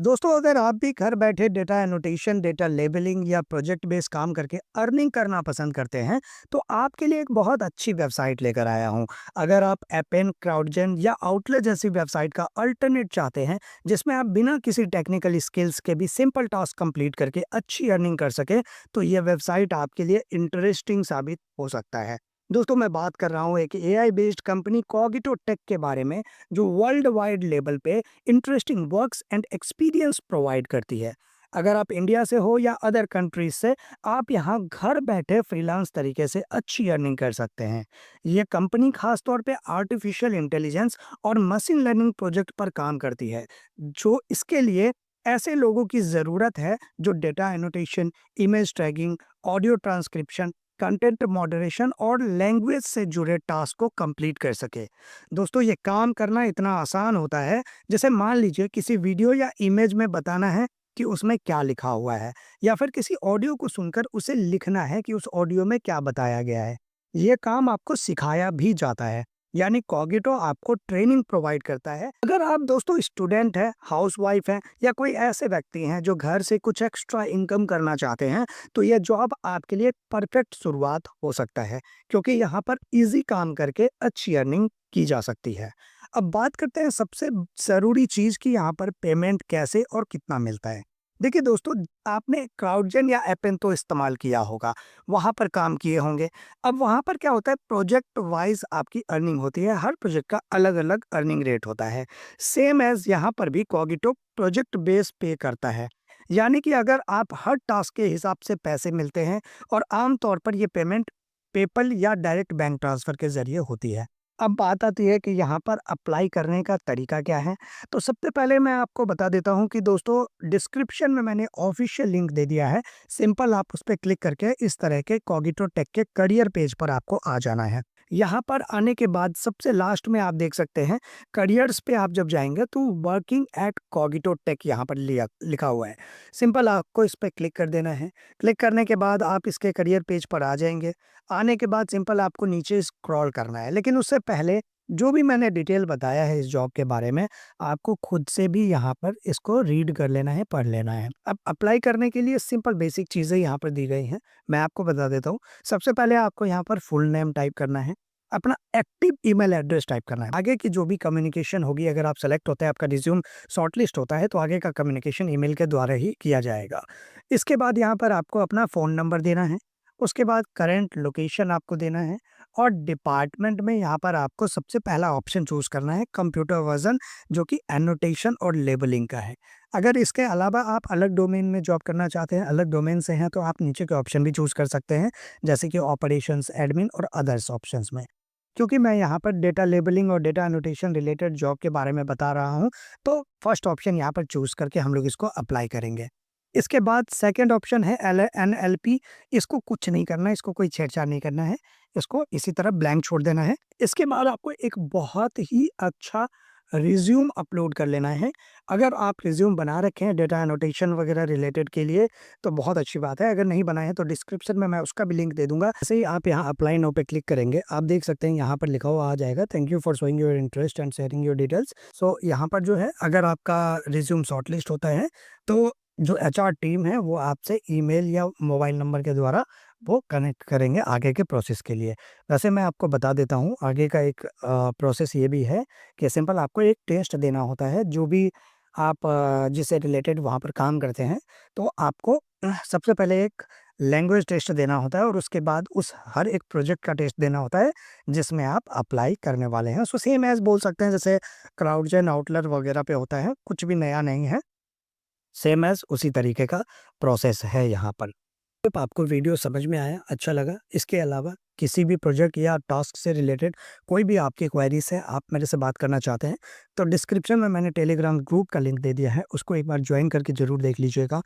दोस्तों, अगर आप भी घर बैठे डेटा एनोटेशन, डेटा लेबलिंग या प्रोजेक्ट बेस्ड काम करके अर्निंग करना पसंद करते हैं, तो आपके लिए एक बहुत अच्छी वेबसाइट लेकर आया हूँ। अगर आप एपेन, क्राउडजेन या आउटलेट जैसी वेबसाइट का अल्टरनेट चाहते हैं, जिसमें आप बिना किसी टेक्निकल स्किल्स के भी सिंपल टास्क कंप्लीट करके अच्छी अर्निंग कर सके, तो ये वेबसाइट आपके लिए इंटरेस्टिंग साबित हो सकता है। दोस्तों, मैं बात कर रहा हूँ एक एआई बेस्ड कंपनी कॉगिटो टेक के बारे में, जो वर्ल्ड वाइड लेवल पे interesting works and experience provide करती है। अगर आप इंडिया से हो या अदर कंट्रीज से, आप यहाँ घर बैठे फ्रीलांस तरीके से अच्छी अर्निंग कर सकते हैं। ये कंपनी खास तौर पे आर्टिफिशियल इंटेलिजेंस और मशीन लर्निंग प्रोजेक्ट पर काम करती है, जो इसके लिए ऐसे लोगों की ज़रूरत है जो data annotation, image tracking, audio transcription, content moderation और लैंग्वेज से जुड़े टास्क को कंप्लीट कर सके। दोस्तों, ये काम करना इतना आसान होता है, जैसे मान लीजिए किसी वीडियो या इमेज में बताना है कि उसमें क्या लिखा हुआ है, या फिर किसी ऑडियो को सुनकर उसे लिखना है कि उस ऑडियो में क्या बताया गया है। ये काम आपको सिखाया भी जाता है, यानी कॉगिटो आपको ट्रेनिंग प्रोवाइड करता है। अगर आप दोस्तों स्टूडेंट हैं, हाउसवाइफ हैं, या कोई ऐसे व्यक्ति हैं जो घर से कुछ एक्स्ट्रा इनकम करना चाहते हैं, तो यह जॉब आपके लिए परफेक्ट शुरुआत हो सकता है, क्योंकि यहाँ पर इजी काम करके अच्छी अर्निंग की जा सकती है। अब बात करते हैं सबसे ज़रूरी चीज़ की, यहाँ पर पेमेंट कैसे और कितना मिलता है। देखिए दोस्तों, आपने क्राउडजेन या एपेन तो इस्तेमाल किया होगा, वहाँ पर काम किए होंगे। अब वहाँ पर क्या होता है, प्रोजेक्ट वाइज़ आपकी अर्निंग होती है, हर प्रोजेक्ट का अलग-अलग अर्निंग रेट होता है। सेम एज़ यहाँ पर भी कॉगिटो प्रोजेक्ट बेस पे करता है। यानी कि अगर आप हर टास्क के हिसाब से पैसे मिलते हैं, और आम तौर पर ये पेमेंट पेपल या डायरेक्ट बैंक ट्रांसफ़र के ज़रिए होती है। अब बात आती है कि यहाँ पर अप्लाई करने का तरीका क्या है? तो सबसे पहले मैं आपको बता देता हूँ कि दोस्तों, डिस्क्रिप्शन में मैंने ऑफ़िशियल लिंक दे दिया है। सिंपल आप उस पे क्लिक करके इस तरह के कॉगिटो टेक के करियर पेज पर आपको आ जाना है। यहाँ पर आने के बाद सबसे लास्ट में आप देख सकते हैं, करियर्स पे आप जब जाएँगे तो वर्किंग एट कॉगिटो टेक यहाँ पर लिया लिखा हुआ है। सिंपल आपको इस पे क्लिक कर देना है। क्लिक करने के बाद आप इसके करियर पेज पर आ जाएँगे। आने के बाद सिंपल आपको नीचे स्क्रॉल करना है, लेकिन उससे पहले जो भी मैंने डिटेल बताया है इस जॉब के बारे में, आपको खुद से भी यहाँ पर इसको रीड कर लेना है, पढ़ लेना है। अब अप्लाई करने के लिए सिंपल बेसिक चीज़ें यहाँ पर दी गई हैं, मैं आपको बता देता हूँ। सबसे पहले आपको यहाँ पर फुल नेम टाइप करना है, अपना एक्टिव ईमेल एड्रेस टाइप करना है। आगे की जो भी कम्युनिकेशन होगी, अगर आप सेलेक्ट होते हैं, आपका रिज्यूम शॉर्टलिस्ट होता है, तो आगे का कम्युनिकेशन ईमेल के द्वारा ही किया जाएगा। इसके बाद यहाँ पर आपको अपना फ़ोन नंबर देना है। उसके बाद करंट लोकेशन आपको देना है, और डिपार्टमेंट में यहाँ पर आपको सबसे पहला ऑप्शन चूज़ करना है कंप्यूटर वर्ज़न, जो कि एनोटेशन और लेबलिंग का है। अगर इसके अलावा आप अलग डोमेन में जॉब करना चाहते हैं, अलग डोमेन से हैं, तो आप नीचे के ऑप्शन भी चूज़ कर सकते हैं, जैसे कि ऑपरेशंस, एडमिन और अदर्स ऑप्शंस में। क्योंकि मैं यहाँ पर डेटा लेबलिंग और डेटा एनोटेशन रिलेटेड जॉब के बारे में बता रहा हूँ, तो फर्स्ट ऑप्शन यहाँ पर चूज़ करके हम लोग इसको अप्लाई करेंगे। इसके बाद सेकंड ऑप्शन है एनएलपी। इसको कुछ नहीं करना है, इसको कोई छेड़छाड़ नहीं करना है, इसको इसी तरह ब्लैंक छोड़ देना है। इसके बाद आपको एक बहुत ही अच्छा रिज्यूम अपलोड कर लेना है। अगर आप रिज्यूम बना रखे हैं डेटा एनोटेशन वगैरह रिलेटेड के लिए, तो बहुत अच्छी बात है। अगर नहीं बनाए हैं तो डिस्क्रिप्शन में मैं उसका भी लिंक दे दूंगा। जैसे ही आप यहाँ अप्लाई नाउ पे क्लिक करेंगे, आप देख सकते हैं यहाँ पर लिखा हुआ आ जाएगा, thank you for showing your interest and sharing your details. So यहाँ पर जो है, अगर आपका रिज्यूम शॉर्टलिस्ट होता है, तो जो एचआर टीम है वो आपसे ईमेल या मोबाइल नंबर के द्वारा वो कनेक्ट करेंगे आगे के प्रोसेस के लिए। वैसे मैं आपको बता देता हूँ, आगे का एक प्रोसेस ये भी है कि सिंपल आपको एक टेस्ट देना होता है, जो भी आप जिससे रिलेटेड वहाँ पर काम करते हैं, तो आपको सबसे पहले एक लैंग्वेज टेस्ट देना होता है, और उसके बाद उस हर एक प्रोजेक्ट का टेस्ट देना होता है जिसमें आप अप्लाई करने वाले हैं। सो सेम एज़ बोल सकते हैं, जैसे क्राउडजेन, आउटलर वगैरह पे होता है, कुछ भी नया नहीं है। सेम एज़ उसी तरीके का प्रोसेस है यहाँ पर। होप आपको वीडियो समझ में आया, अच्छा लगा। इसके अलावा किसी भी प्रोजेक्ट या टास्क से रिलेटेड कोई भी आपकी क्वेरीज़ है, आप मेरे से बात करना चाहते हैं, तो डिस्क्रिप्शन में मैंने टेलीग्राम ग्रुप का लिंक दे दिया है, उसको एक बार जॉइन करके ज़रूर देख लीजिएगा।